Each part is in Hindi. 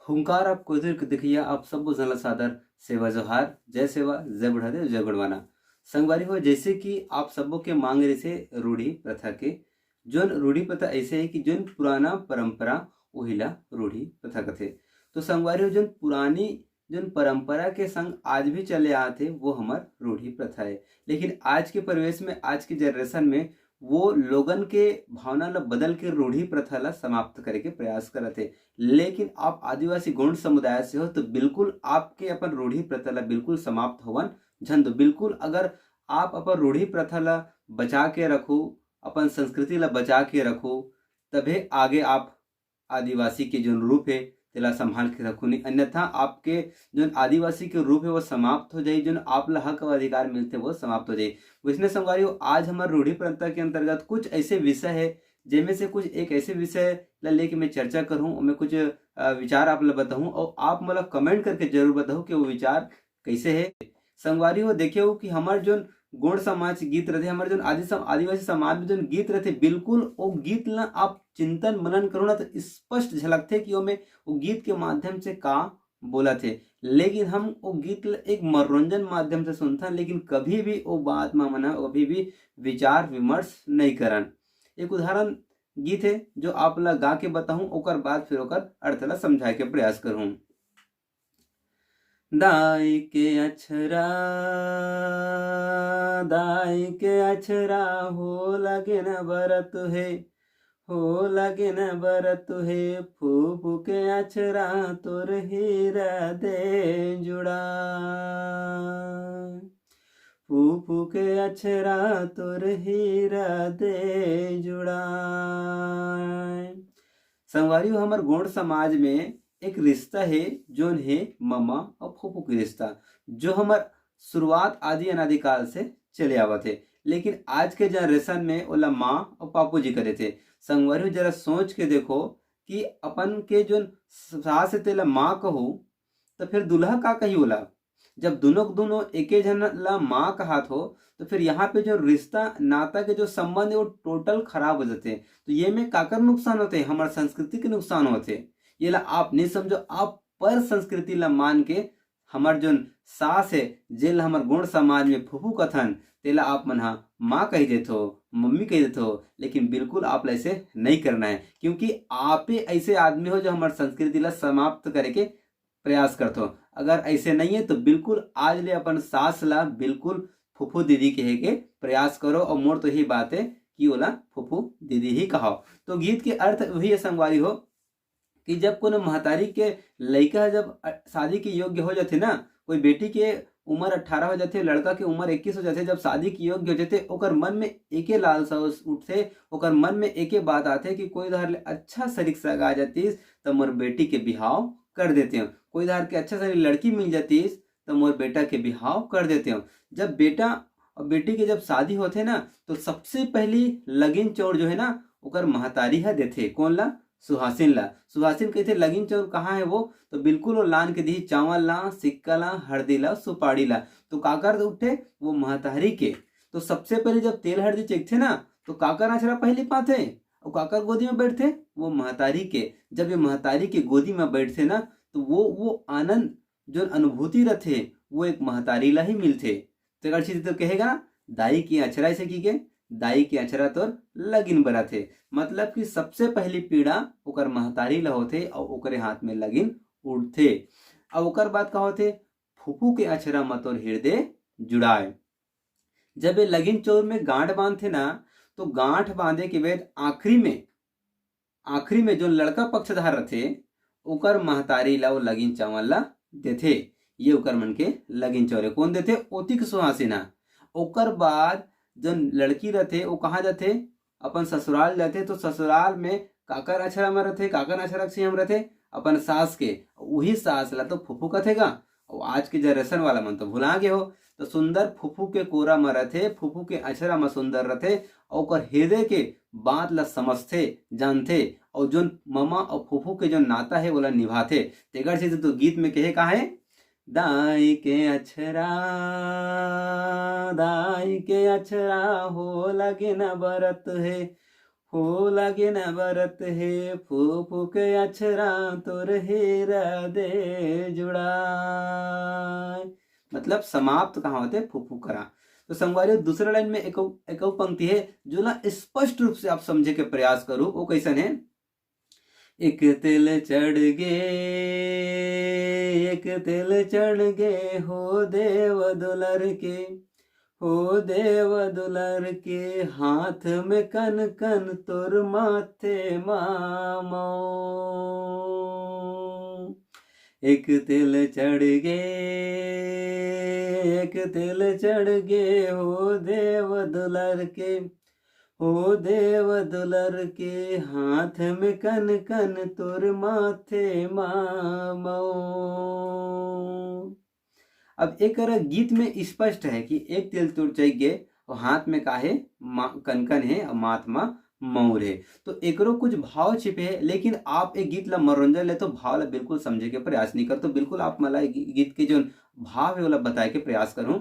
हुंकार आप कोई दिखिया आप सब जनला सादर सेवा जोहार जय सेवा जय बुढ़ादेव जय गुणवाना संगवारी हो। जैसे कि आप सबों के मांग रहे से रूढ़ी प्रथा के जोन रूढ़ी प्रथा ऐसे है कि जोन पुराना परंपरा वहिला रूढ़ी प्रथा कथे। तो संगवारी हो जोन पुरानी जोन परंपरा के संग आज भी चले आते वो हमार रूढ़ी प्रथा है। लेकिन आज के परिवेश में आज के जनरेशन में वो लोगन के भावना ला बदल के रूढ़ी प्रथा ला समाप्त करे के प्रयास करते। लेकिन आप आदिवासी गौंड समुदाय से हो तो बिल्कुल आपके अपन रूढ़ी प्रथा ला बिल्कुल समाप्त होवन झंदो। बिल्कुल अगर आप अपन रूढ़ी प्रथा ला बचा के रखो, अपन संस्कृति ला बचा के रखो, तभे आगे आप आदिवासी के जो रूप है तेला संभाल के रखो। नहीं अन्यथा आपके जो आदिवासी के रूप है वो समाप्त हो जाए, जो आप ला हक और अधिकार मिलते वो समाप्त हो जाए। वैसने संगवारियों आज हमारे रूढ़ी प्रथा के अंतर्गत कुछ ऐसे विषय है जिनमें से कुछ एक ऐसे विषय ला लेके मैं चर्चा करूं और मैं कुछ विचार आप ला बताऊं और आप मतलब कमेंट करके जरूर बताओ कि वो विचार कैसे है। संगवारी हो देखे हो कि हमारे जो गौड़ समाज गीत रहते, हमारे जो आदिवासी समाज में जो गीत रहते बिल्कुल वो गीत ला आप चिंतन मनन करो ना तो स्पष्ट झलकते कि ओमे वो गीत के माध्यम से का बोला थे। लेकिन हम वो गीत ला एक मनोरंजन माध्यम से सुनता लेकिन कभी भी वो बात में मना कभी भी विचार विमर्श नहीं करन। एक उदाहरण गीत है जो आप ला गा के बताऊं ओकर बाद फिर ओकर अर्थ ला समझाए के प्रयास करूं। दाई के अक्षरा दाई के अक्षरा हो लगे न बरत है, हो लगे न बरत है फूफू के अक्षरा तोर हीरा दे जुड़ा, फूफू के अक्षरा तोर हीरा दे जुड़ा। संगवारी हमार गौड़ समाज में एक रिश्ता है जो है ममा और फूफू की रिश्ता, जो हमार शुरुआत आदि अनादिकाल से चले आवत है। लेकिन आज के जनरेशन में ओला माँ और पापू जी करे थे। संगवारी जरा सोच के देखो कि अपन के जो सास तेला माँ कहो तो फिर दुल्हा का कही बोला। जब दोनों एके जन ला माँ कहात हो तो फिर यहाँ पे जो रिश्ता नाता के जो संबंध है वो टोटल खराब हो जाते हैं। तो ये में काकर नुकसान होते हैं, हमारे संस्कृति के नुकसान होते हैं। ये ला आप नहीं समझो, आप पर संस्कृति ला मान के हमार जो सास है जेल हमार गुण समाज में फूफू कथन तेला आप मना माँ कही देते हो, मम्मी कही देते हो। लेकिन बिल्कुल आप ऐसे नहीं करना है क्योंकि आप ही ऐसे आदमी हो जो हमारे संस्कृति ला समाप्त करे के प्रयास करते हो। अगर ऐसे नहीं है तो बिल्कुल आज ले अपन सास ला बिल्कुल फूफू दीदी कहे के प्रयास करो और मोर तो यही बात है कि ओला फूफू दीदी ही कहो। तो गीत के अर्थ वही है संगवारी हो कि जब कोनो महतारी के लड़का जब शादी के योग्य हो जाते ना, कोई बेटी के उम्र 18 हो जाते, लड़का के उम्र 21 हो जाते, जब शादी के योग्य हो जाते ओकर मन में एके लालसा उठते, ओकर मन में एके बात आते कि कोई धर ले अच्छा सरीक सगा जातीस तो मोर बेटी के बिहाव कर देते हो, कोई धर के अच्छा सारी लड़की मिल जातीस तो मोर बेटा के बिहाव कर देते हो। जब बेटा और बेटी के जब शादी होते ना तो सबसे पहली लगिन चौर जो है ना ओकर महतारी है देते। कौन ला? सुहासिन ला। सुहासिन कहते लगिन चौर कहाँ है वो तो बिल्कुल वो लान के दी चावल ला, सिक्का ला, हल्दी ला, सुपाड़ी ला। तो काकर उठे वो महतारी के। तो सबसे पहले जब तेल हल्दी चेखते ना तो काकर आचरा पहले पाते और काकर गोदी में बैठते वो महतारी के। जब ये महतारी के गोदी में बैठते ना तो वो आनंद जो अनुभूति रहते वो एक महतारी ला ही मिलते। तो चीज तो कहेगा ना दाई की अचरा से की के दाई के अचरा तोर लगिन बरा थे। मतलब कि सबसे पहली पीड़ा ओकर महतारी ला होथे और ओकरे हाथ में लगिन उड़थे। अब ओकर बात का होथे फूफू के अचरा में तोर हृदय जुड़ाए। जब ये लगिन चोर में गांठ बांधते ना तो गांठ बांधे के बाद आखिरी में जो लड़का पक्षधार रथे ओकर महतारी ला वो लगिन चावल ला देथे। ये ओकर मन के लगिन चौरे कौन देथे? ओतिक सुहासिना। ओकर बाद जो लड़की रहते वो कहाँ जाते? अपन ससुराल जाते। तो ससुराल में काकर अछरा में रहते, काकर अछरा हम रहते अपन सास के, वही सास ला तो फूफू कथेगा। और आज के जनरेशन वाला मन तो भुला गए हो। तो सुंदर फूफू के कोरा में रहते, फूफू के अछरा में सुंदर रहते और ओकर हृदय के बात ला समझते जानते और जो ममा और फूफू के जो नाता है वो निभाते। तेगर से तो गीत में कहे का है दाई के अक्षरा दाई के अक्षरा हो लगे न बरत है, हो लागे न बरत हे फूफू के अक्षरा तोर हेरा दे जुड़ाय। मतलब समाप्त कहाँ होते, फूफू करा। तो संगवारी दूसरे लाइन में एक पंक्ति है जो ना स्पष्ट रूप से आप समझे के प्रयास करो। वो कैसन है, एक तिल चढ़ गे, एक तिल चढ़ गे हो देव दुलर के, हो देव दुलर के हाथ में कन कन तोर माथे मामो। एक तिल चढ़ गे, एक तिल चढ़ गे हो देव दुलर के, हो देव दुलर के हाथ में कन कन तोर माथे मामो। अब एक गीत में स्पष्ट है कि एक तिल तुर चाहिए और हाथ में का है, कनकन है और महात्मा मऊर है। तो एकरो कुछ भाव छिपे है, लेकिन आप एक गीत ला मनोरंजन ले तो भाव ला बिल्कुल समझे के प्रयास नहीं कर। तो बिल्कुल आप मला गीत के जो भाव है वो बताए के प्रयास करूं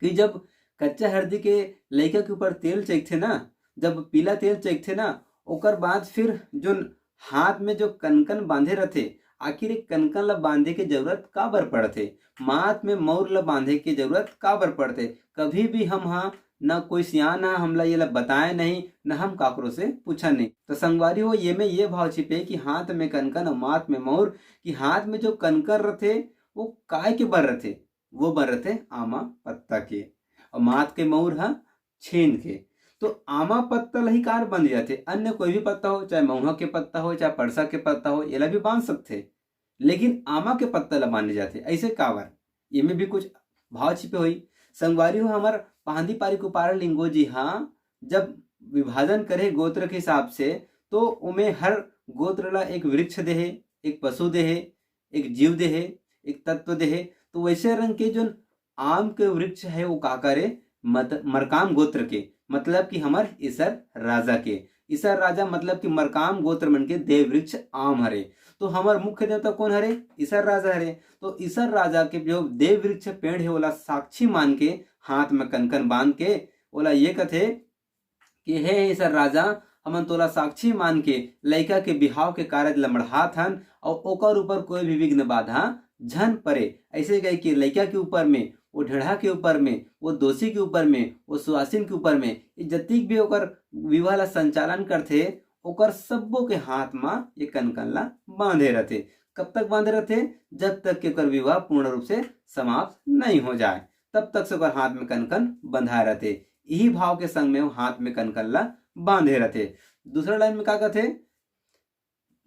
कि जब कच्चा हल्दी के लड़का के ऊपर तेल चेकथे ना, जब पीला तेल चेकथे ना, ओकर बाद फिर जो हाथ में जो कनकन बांधे रहते, आखिर एक कनकन ला बांधे के जरूरत का बर पड़थे, माथ में मौर ला बांधे के जरूरत का बर पड़थे। कभी भी हम हाँ न कोई सियान हमला ये ला बताए नहीं, न हम काकरो से पूछा नहीं। तो संगवारी हो ये में ये भाव छिपे कि हाथ में कनकन और माथ में मौर, कि हाथ में जो कनकन रहते वो काय के बर रहते, वो बर रहते आमा पत्ता के, और माथ के मऊर है छेन के। तो आमा पत्ता लही कार बंध जाते, अन्य कोई भी पत्ता हो, चाहे महुआ के पत्ता हो चाहे परसा के पत्ता हो, ये ला भी बांध सकते, लेकिन आमा के पत्ता ला बांधे जाते ऐसे कावर। ये में भी कुछ भाव छिपे हुई। संगवारी हो हमार पांदी पारी कुपार लिंगो जी हाँ, जब विभाजन करे गोत्र के हिसाब से तो उमें हर गोत्र ला एक वृक्ष देहे, एक पशु देहे, एक जीव देहे, एक तत्व देहे। तो वैसे रंग के जो आम के वृक्ष है वो का करे, मरकाम गोत्र के, मतलब कि हमार ईसर राजा के। ईसर राजा मतलब कि मरकाम गोत्र मन के देव वृक्ष आम हरे। तो हमार मुख्य देवता कौन हरे, ईसर राजा हरे। तो ईसर राजा के जो देव वृक्ष पेड़ है ओला साक्षी मान के हाथ में कनकन बांध के ओला ये कथे कि हे ईसर राजा, हमन तोला साक्षी मान के लड़का के बिहाव के कार्य लमढ़ात हन और ओकर ऊपर कोई भी विघ्न बाधा झन परे। ऐसे गए कि लड़का के ऊपर में, वो ढेढ़ा के ऊपर में, वो दोषी के ऊपर में, वो सुहासिन के ऊपर में, जतिक भी ओकर विवाह ला संचालन करथे ओकर सबो के हाथ में ये कनकन ला बांधे रहते। कब तक बांधे रहते, जब तक के ओकर विवाह पूर्ण रूप से समाप्त नहीं हो जाए, तब तक से ओकर हाथ में कनकन बंधाए रहते। यही भाव के संग में वो हाथ में कनकन ला बांधे रहते। दूसरा लाइन में का कहते,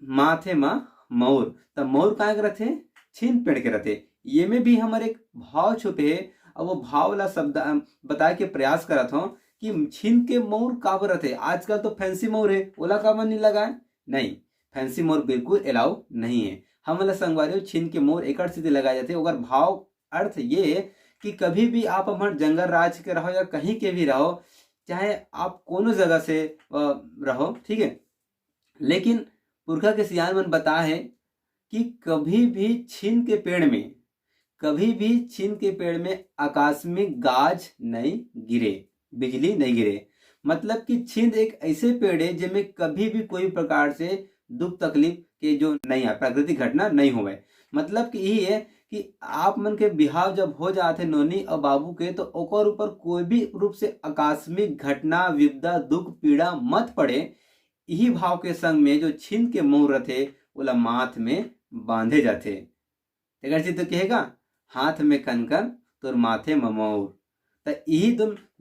माथे मा मौर, तब मौर का रहते, छीन पेड़ के रहते। ये में भी हमारे एक भाव छुपे है और वो भाव ला शब्द बताए के प्रयास करत हो कि छीन के मौर काबर रहते। आजकल तो फैंसी मौर है, ओला काबर नहीं लगाए, नहीं फैंसी मोर बिल्कुल अलाउ नहीं है। हम संगवारी छीन के मोर एकड़ सीधे लगाए जाते। अगर भाव अर्थ ये है कि कभी भी आप हमारे जंगल राज के रहो या कहीं के भी रहो, चाहे आप कोनो जगह से रहो, ठीक है, लेकिन पुरखा के सियान मन बता है कि कभी भी छीन के पेड़ में, कभी भी छीन के पेड़ में आकस्मिक गाज नहीं गिरे, बिजली नहीं गिरे। मतलब कि छीन एक ऐसे पेड़ है जिनमें कभी भी कोई प्रकार से दुख तकलीफ के जो नहीं है, प्राकृतिक घटना नहीं होवे। मतलब कि यही है कि आप मन के बिहाव जब हो जाते नोनी और बाबू के, तो ओकर ऊपर कोई भी रूप से आकस्मिक घटना, विपदा, दुख, पीड़ा मत पड़े। यही भाव के संग में जो छीन के मोर रहते ओला माथ में बांधे जाते। तो कहेगा हाथ में कनकन तोर माथे ममौर। तो यही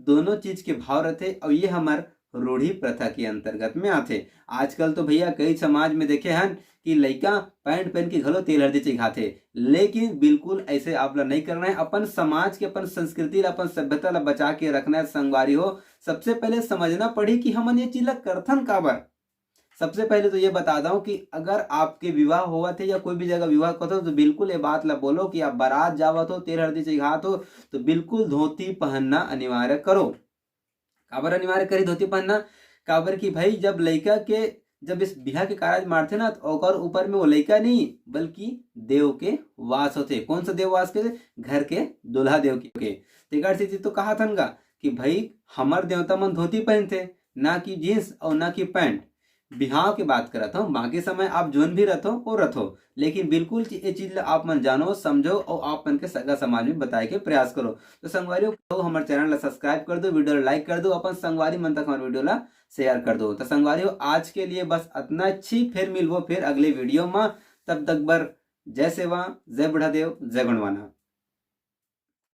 दोनों चीज के भाव रहते और ये हमार रूढ़ी प्रथा के अंतर्गत में आते। आजकल तो भैया कई समाज में देखे हैं कि लड़का पैंट पहन के घलो तेल हल्दी चिखाते, लेकिन बिल्कुल ऐसे आप लोग नहीं करना है। अपन समाज के, अपन संस्कृति, अपन सभ्यता ला बचा के रखना है। संगवारी हो सबसे पहले समझना पड़ी कि हमन ये चीज ला करथन काबर। सबसे पहले तो ये बता दूं कि अगर आपके विवाह हुआ थे या कोई भी जगह विवाह करते हो तो बिल्कुल ये बात ला बोलो कि आप बारात जावत हो, तेल हल्दी चिघात हो तो बिल्कुल धोती पहनना अनिवार्य करो। काबर अनिवार्य करी धोती पहनना, काबर की भाई जब लड़का के जब इस बिहार के कारज मारते ना तो ओकर ऊपर में वो लड़का नहीं बल्कि देव के वास होते। कौन सा देव वास के, घर के दूल्हा देव के। तेकर से तो कहा था कि भाई हमार देवता मन धोती पहनते, ना कि जीन्स और ना कि पैंट। बिहाव की बात करत हूँ, बाकी समय आप जोन भी रथो और रथो, लेकिन बिल्कुल ये चीज ला आप मन जानो समझो और आप मन के सगा समाज में बताए के प्रयास करो। तो संगवारी हमारे चैनल ला सब्सक्राइब कर दो, वीडियो ला लाइक कर दो, अपन संगवारी मन तक हमारे वीडियो ला शेयर कर दो। तो संगवारी आज के लिए बस इतना अच्छी, फिर मिलबो फिर अगले वीडियो में। तब तक बर जय सेवा, जय बुढ़ादेव, जय गणवाना।